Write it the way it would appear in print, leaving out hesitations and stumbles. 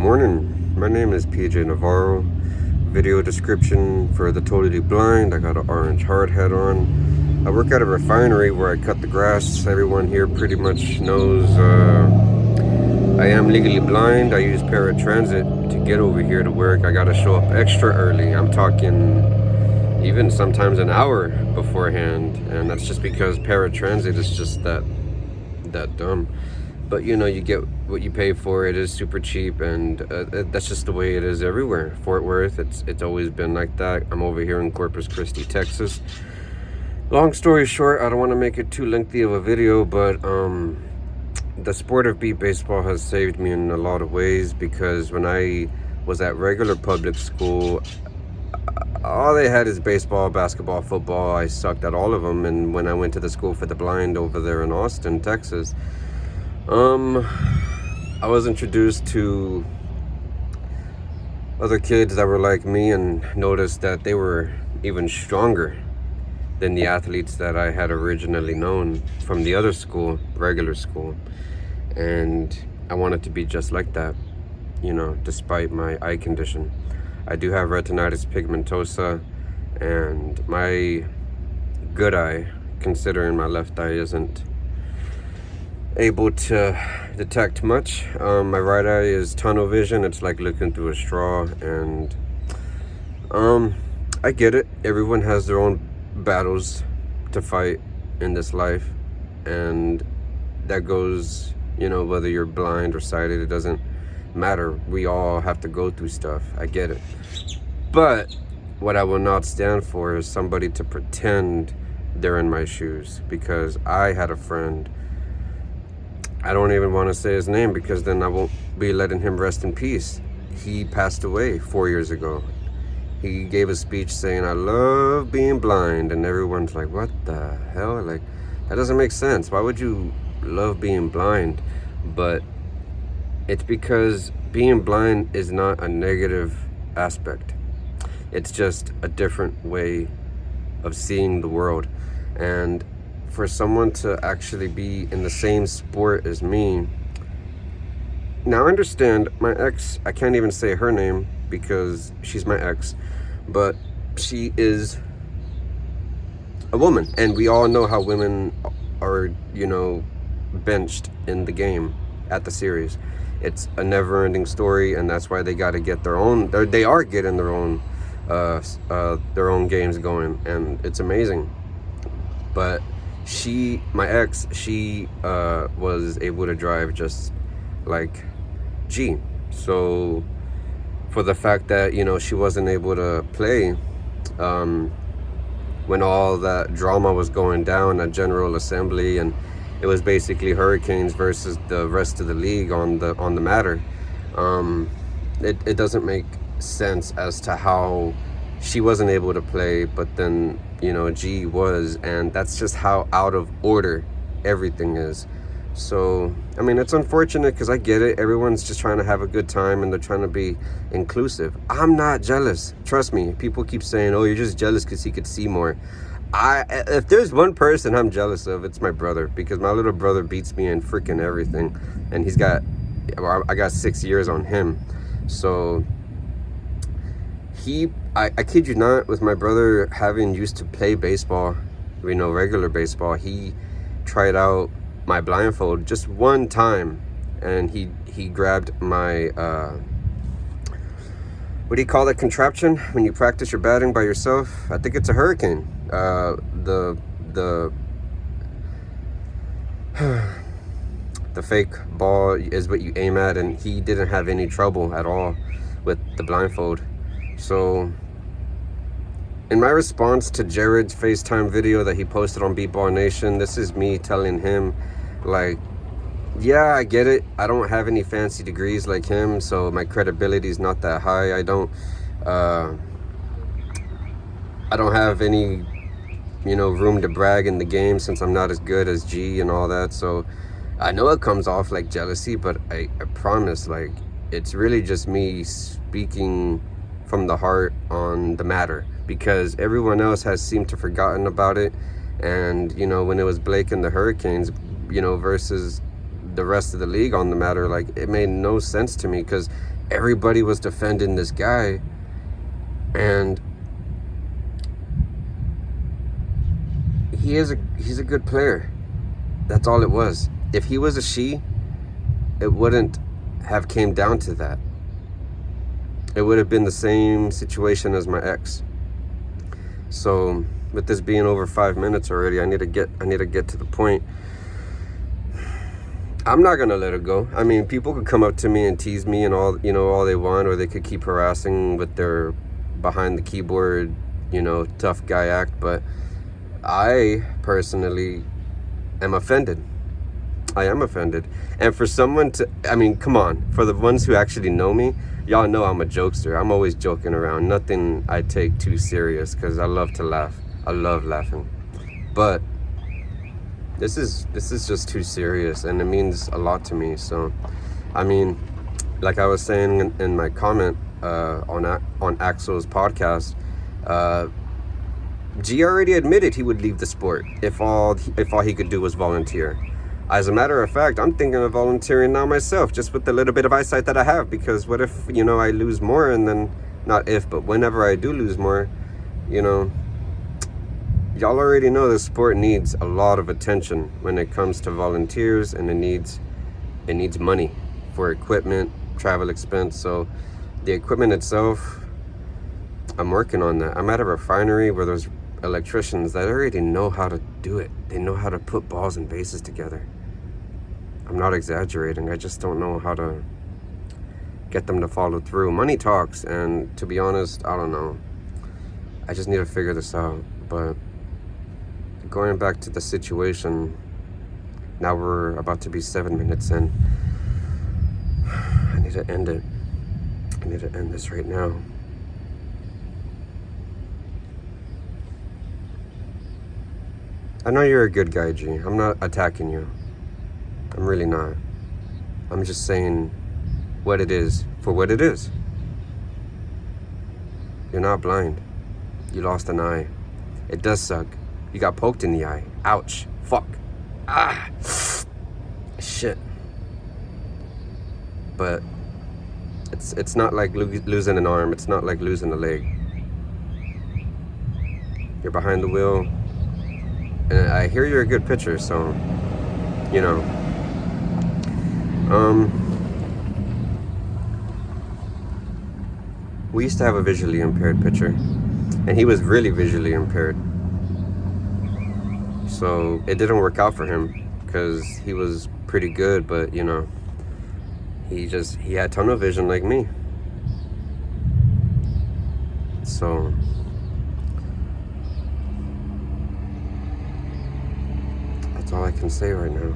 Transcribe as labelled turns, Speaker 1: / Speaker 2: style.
Speaker 1: morning. My name is PJ Navarro. Video description for the totally blind. I got an orange hard hat on. I work at a refinery where I cut the grass. Everyone here pretty much knows I am legally blind. I use paratransit to get over here to work. I gotta show up extra early. I'm talking even sometimes an hour beforehand, and that's just because paratransit is just that dumb. But you know, you get what you pay for. It is super cheap, and that's just the way it is everywhere. Fort Worth, it's always been like that. I'm over here in Corpus Christi, Texas. Long story short, I don't want to make it too lengthy of a video, but the sport of beat baseball has saved me in a lot of ways, because when I was at regular public school, all they had is baseball, basketball, football. I sucked at all of them. And when I went to the school for the blind over there in Austin, Texas, I was introduced to other kids that were like me, and noticed that they were even stronger than the athletes that I had originally known from the other school, regular school. And I wanted to be just like that, you know, despite my eye condition. I do have retinitis pigmentosa, and my good eye, considering my left eye isn't able to detect much. My right eye is tunnel vision. It's like looking through a straw, and I get it. Everyone has their own battles to fight in this life, and that goes, you know, whether you're blind or sighted, it doesn't matter. We all have to go through stuff. I get it. But what I will not stand for is somebody to pretend they're in my shoes, because I had a friend, I don't even want to say his name because then I won't be letting him rest in peace. He passed away 4 years ago. He gave a speech saying, "I love being blind," and everyone's like, what the hell? Like, that doesn't make sense. Why would you love being blind? But it's because being blind is not a negative aspect. It's just a different way of seeing the world. And for someone to actually be in the same sport as me, now understand, my ex, I can't even say her name because she's my ex, but she is a woman, and we all know how women are, you know, benched in the game at the series. It's a never-ending story, and that's why they got to get their own. They are getting their own games going, and it's amazing. But she, my ex, she was able to drive just like G. So for the fact that, you know, she wasn't able to play when all that drama was going down at General Assembly, and it was basically Hurricanes versus the rest of the league on the matter. It doesn't make sense as to how she wasn't able to play, but then, you know, G was, and that's just how out of order everything is. So, I mean, it's unfortunate because I get it. Everyone's just trying to have a good time, and they're trying to be inclusive. I'm not jealous. Trust me. People keep saying, "Oh, you're just jealous because he could see more." If there's one person I'm jealous of, it's my brother, because my little brother beats me in freaking everything, and I got 6 years on him. So I kid you not, with my brother having used to play baseball, you know, regular baseball, he tried out my blindfold just one time, and he grabbed my what do you call that contraption when you practice your batting by yourself? I think it's a hurricane. The fake ball is what you aim at, and he didn't have any trouble at all with the blindfold. So in my response to Jared's FaceTime video that he posted on Beatball Nation, this is me telling him, like, yeah, I get it. I don't have any fancy degrees like him, so my credibility is not that high. I don't have any, you know, room to brag in the game, since I'm not as good as G and all that. So I know it comes off like jealousy, but I promise, like, it's really just me speaking from the heart on the matter, because everyone else has seemed to forgotten about it. And, you know, when it was Blake and the Hurricanes, you know, versus the rest of the league on the matter, like, it made no sense to me, because everybody was defending this guy, and he's a good player. That's all it was. If he was a she, it wouldn't have came down to that. It would have been the same situation as my ex. So with this being over 5 minutes already, I need to get to the point. I'm not gonna let it go. I mean, people could come up to me and tease me and all they want, or they could keep harassing with their behind the keyboard, tough guy act, but I personally am offended. I am offended. And for someone to, I mean, come on, for the ones who actually know me, y'all know I'm a jokester. I'm always joking around. Nothing I take too serious, because I love to laugh. I love laughing. But this is just too serious, and it means a lot to me. So, I mean, like I was saying in my comment on Axel's podcast, G already admitted he would leave the sport if all he could do was volunteer. As a matter of fact, I'm thinking of volunteering now myself, just with the little bit of eyesight that I have, because what if, I lose more, and then, not if, but whenever I do lose more, y'all already know the sport needs a lot of attention when it comes to volunteers, and it needs money for equipment, travel expense. So the equipment itself, I'm working on that. I'm at a refinery where there's electricians that already know how to do it. They know how to put balls and bases together. I'm not exaggerating. I just don't know how to get them to follow through. Money talks, and to be honest, I don't know. I just need to figure this out. But going back to the situation, now we're about to be 7 minutes in. I need to end it. I need to end this right now. I know you're a good guy, G. I'm not attacking you. I'm really not. I'm just saying what it is for what it is. You're not blind. You lost an eye. It does suck. You got poked in the eye. Ouch. Fuck. Ah. Shit. But it's not like losing an arm. It's not like losing a leg. You're behind the wheel. And I hear you're a good pitcher, so, we used to have a visually impaired pitcher, and he was really visually impaired. So it didn't work out for him, because he was pretty good, but, he had tunnel vision like me. So that's all I can say right now.